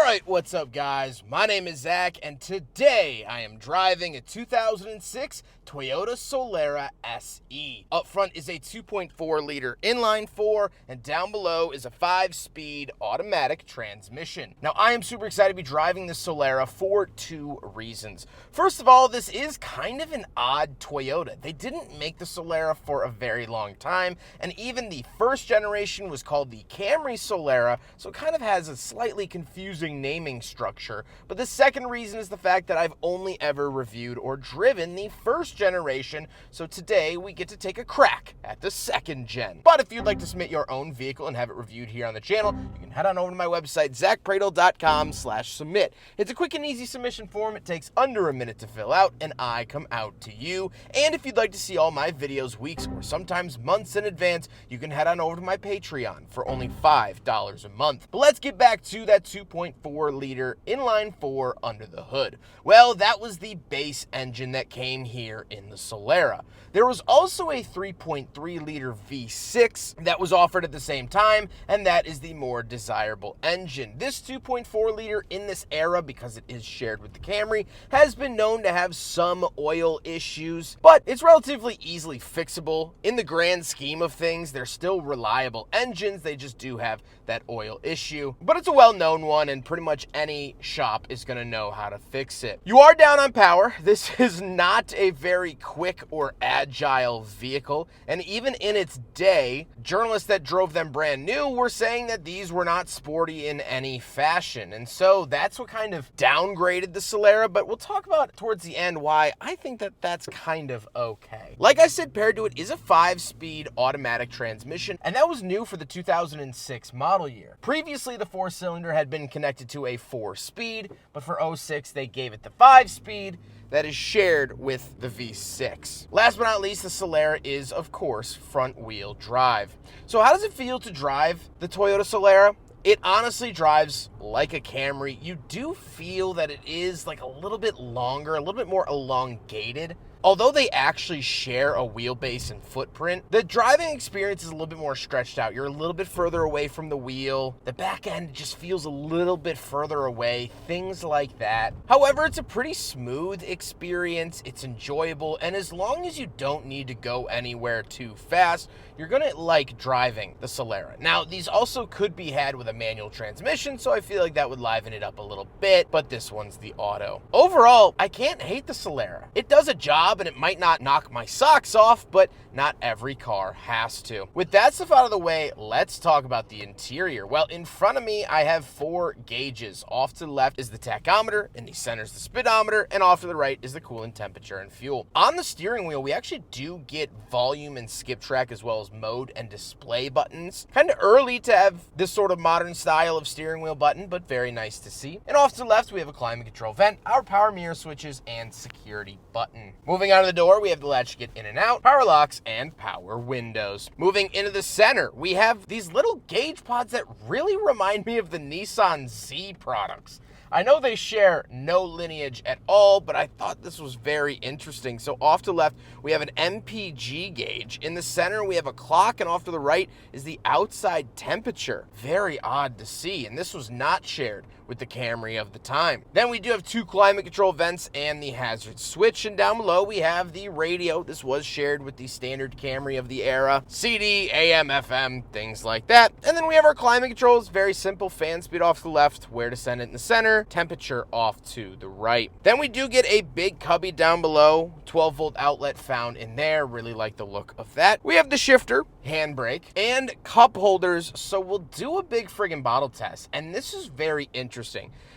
Alright, what's up guys? My name is Zack, and today I am driving a 2006 Toyota Solara SE. Up front is a 2.4 liter inline 4, and down below is a 5-speed automatic transmission. Now I am super excited to be driving this Solara for two reasons. First of all, this is kind of an odd Toyota. They didn't make the Solara for a very long time, and even the first generation was called the Camry Solara, so it kind of has a slightly confusing naming structure. But the second reason is the fact that I've only ever reviewed or driven the first generation, so today we get to take a crack at the second gen. But if you'd like to submit your own vehicle and have it reviewed here on the channel, you can head on over to my website, zackpradel.com/submit. It's a quick and easy submission form. It takes under a minute to fill out, and I come out to you. And if you'd like to see all my videos weeks or sometimes months in advance, you can head on over to my Patreon for only $5 a month. But let's get back to that 2.4 liter inline 4 under the hood. Well, that was the base engine that came here in the Solara. There was also a 3.3 liter V6 that was offered at the same time, and that is the more desirable engine. This 2.4 liter in this era, because it is shared with the Camry, has been known to have some oil issues, but it's relatively easily fixable. In the grand scheme of things, they're still reliable engines, they just do have that oil issue. But it's a well-known one, and pretty much any shop is going to know how to fix it. You are down on power. This is not a very quick or agile vehicle, and even in its day, journalists that drove them brand new were saying that these were not sporty in any fashion, and so that's what kind of downgraded the Solara. But we'll talk about towards the end why I think that that's kind of okay. Like I said, paired to it is a 5-speed automatic transmission, and that was new for the 2006 model year. Previously, the 4-cylinder had been connected to a 4-speed, but for 06 they gave it the 5-speed that is shared with the V6. Last but not least, the Solara is, of course, front-wheel drive. So how does it feel to drive the Toyota Solara? It honestly drives like a Camry. You do feel that it is like a little bit longer, a little bit more elongated. Although they actually share a wheelbase and footprint, the driving experience is a little bit more stretched out. You're a little bit further away from the wheel. The back end just feels a little bit further away, things like that. However, it's a pretty smooth experience. It's enjoyable, and as long as you don't need to go anywhere too fast, you're gonna like driving the Solara. Now, these also could be had with a manual transmission, so I feel like that would liven it up a little bit, but this one's the auto. Overall, I can't hate the Solara. It does a job, and it might not knock my socks off, but not every car has to. With that stuff out of the way, let's talk about the interior. Well, in front of me, I have 4 gauges. Off to the left is the tachometer, in the center is the speedometer, and off to the right is the coolant temperature and fuel. On the steering wheel, we actually do get volume and skip track, as well as mode and display buttons. Kind of early to have this sort of modern style of steering wheel button, but very nice to see. And off to the left, we have a climate control vent, our power mirror switches, and security button. Moving out of the door, we have the latch to get in and out, power locks, and power windows. Moving into the center, we have these little gauge pods that really remind me of the Nissan Z products. I know they share no lineage at all, but I thought this was very interesting. So off to the left, we have an MPG gauge. In the center, we have a clock, and off to the right is the outside temperature. Very odd to see, and this was not shared with the Camry of the time. Then we do have 2 climate control vents and the hazard switch, and down below we have the radio. This was shared with the standard Camry of the era. CD, AM, FM, things like that. And then we have our climate controls. Very simple. Fan speed off to the left, where to send it in the center, temperature off to the right. Then we do get a big cubby down below, 12-volt outlet found in there. Really like the look of that. We have the shifter, handbrake, and cup holders. So we'll do a big friggin' bottle test, and this is very interesting.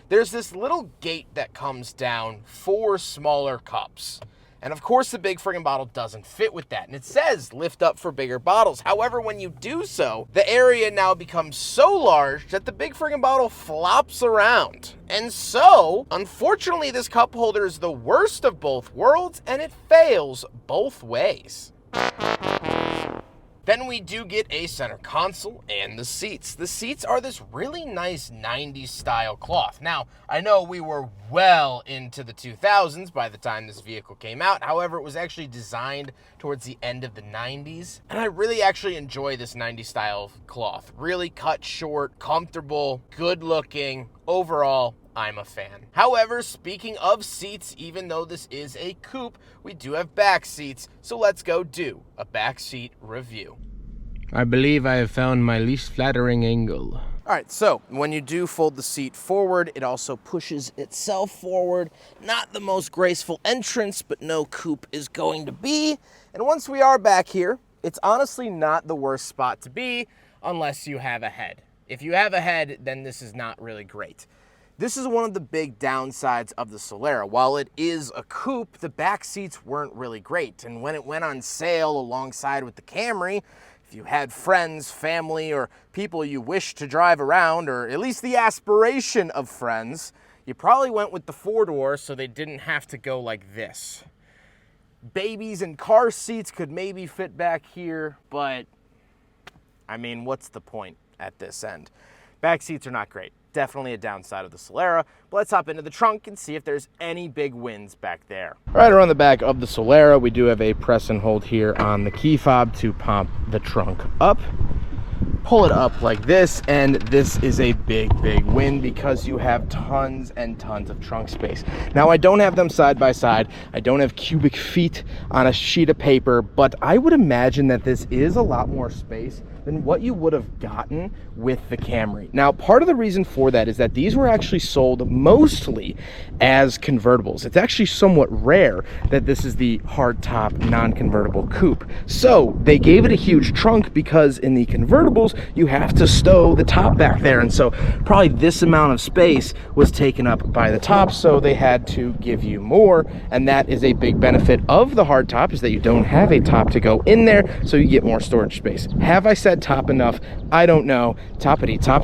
There's this little gate that comes down for smaller cups. And of course, the big friggin' bottle doesn't fit with that. And it says lift up for bigger bottles. However, when you do so, the area now becomes so large that the big friggin' bottle flops around. And so, unfortunately, this cup holder is the worst of both worlds, and it fails both ways. Then we do get a center console and the seats. The seats are this really nice 90s style cloth. Now, I know we were well into the 2000s by the time this vehicle came out. However, it was actually designed towards the end of the 90s. And I really actually enjoy this 90s style cloth. Really cut short, comfortable, good looking. Overall, I'm a fan. However, speaking of seats, even though this is a coupe, we do have back seats, so let's go do a back seat review. I believe I have found my least flattering angle. All right, so when you do fold the seat forward, it also pushes itself forward. Not the most graceful entrance, but no coupe is going to be. And once we are back here, it's honestly not the worst spot to be unless you have a head. If you have a head, then this is not really great. This is one of the big downsides of the Solara. While it is a coupe, the back seats weren't really great. And when it went on sale alongside with the Camry, if you had friends, family, or people you wished to drive around, or at least the aspiration of friends, you probably went with the four-door so they didn't have to go like this. Babies and car seats could maybe fit back here, but I mean, what's the point at this end? Back seats are not great. Definitely a downside of the Solara, but let's hop into the trunk and see if there's any big wins back there. Right around the back of the Solara, we do have a press and hold here on the key fob to pump the trunk up. Pull it up like this, and this is a big win because you have tons and tons of trunk space. Now, I don't have them side by side. I don't have cubic feet on a sheet of paper, but I would imagine that this is a lot more space than what you would have gotten with the Camry. Now, part of the reason for that is that these were actually sold mostly as convertibles. It's actually somewhat rare that this is the hardtop non-convertible coupe. So they gave it a huge trunk because in the convertibles, you have to stow the top back there. And so probably this amount of space was taken up by the top, so they had to give you more. And that is a big benefit of the hardtop, is that you don't have a top to go in there, so you get more storage space. Have I said top enough? I don't know. Toppity top.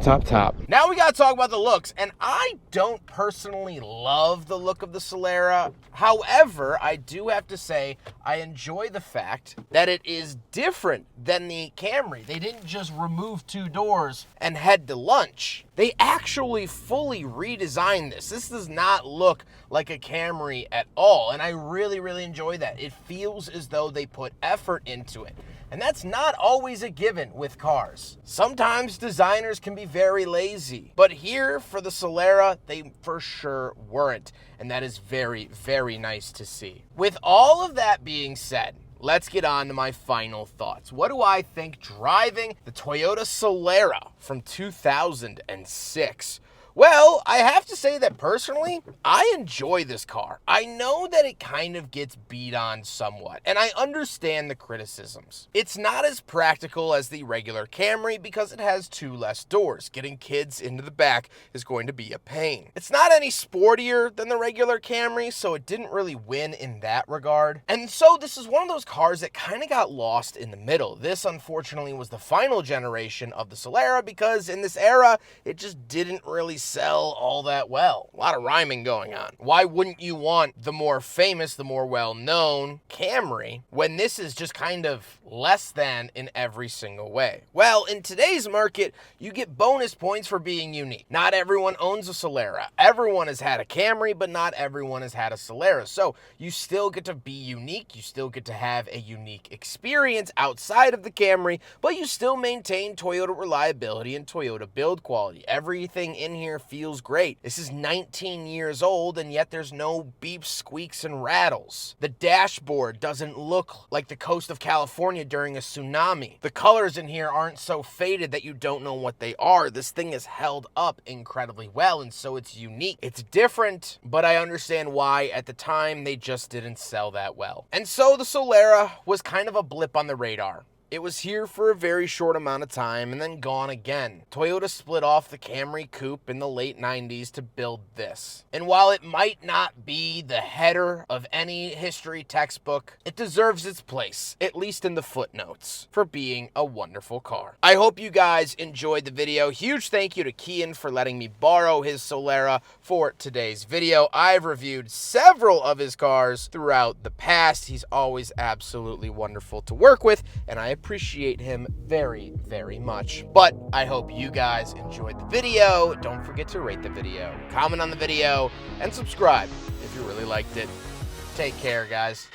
Now we gotta talk about the looks, and I don't personally love the look of the Solara. However, I do have to say I enjoy the fact that it is different than the Camry. They didn't just remove two doors and head to lunch. They actually fully redesigned this. This does not look like a Camry at all, and I really enjoy that. It feels as though they put effort into it. And that's not always a given with cars. Sometimes designers can be very lazy, but here for the Solara, they for sure weren't. And that is very nice to see. With all of that being said, let's get on to my final thoughts. What do I think driving the Toyota Solara from 2006? Well, I have to say that personally, I enjoy this car. I know that it kind of gets beat on somewhat, and I understand the criticisms. It's not as practical as the regular Camry because it has two less doors. Getting kids into the back is going to be a pain. It's not any sportier than the regular Camry, so it didn't really win in that regard. And so this is one of those cars that kind of got lost in the middle. This, unfortunately, was the final generation of the Solara because in this era, it just didn't really sell all that well. A lot of rhyming going on. Why wouldn't you want the more famous, the more well-known Camry when this is just kind of less than in every single way? Well, in today's market, you get bonus points for being unique. Not everyone owns a Solara. Everyone has had a Camry, but not everyone has had a Solara. So you still get to be unique. You still get to have a unique experience outside of the Camry, but you still maintain Toyota reliability and Toyota build quality. Everything in here feels great. This is 19 years old, and yet there's no beeps, squeaks, and rattles. The dashboard doesn't look like the coast of California during a tsunami. The colors in here aren't so faded that you don't know what they are. This thing is held up incredibly well, and so it's unique. It's different, but I understand why at the time they just didn't sell that well. And so the Solara was kind of a blip on the radar. It was here for a very short amount of time and then gone again. Toyota split off the Camry Coupe in the late 90s to build this. And while it might not be the header of any history textbook, it deserves its place, at least in the footnotes, for being a wonderful car. I hope you guys enjoyed the video. Huge thank you to Kian for letting me borrow his Solara for today's video. I've reviewed several of his cars throughout the past. He's always absolutely wonderful to work with, and I appreciate him very, very much. But I hope you guys enjoyed the video. Don't forget to rate the video, comment on the video, and subscribe if you really liked it. Take care, guys.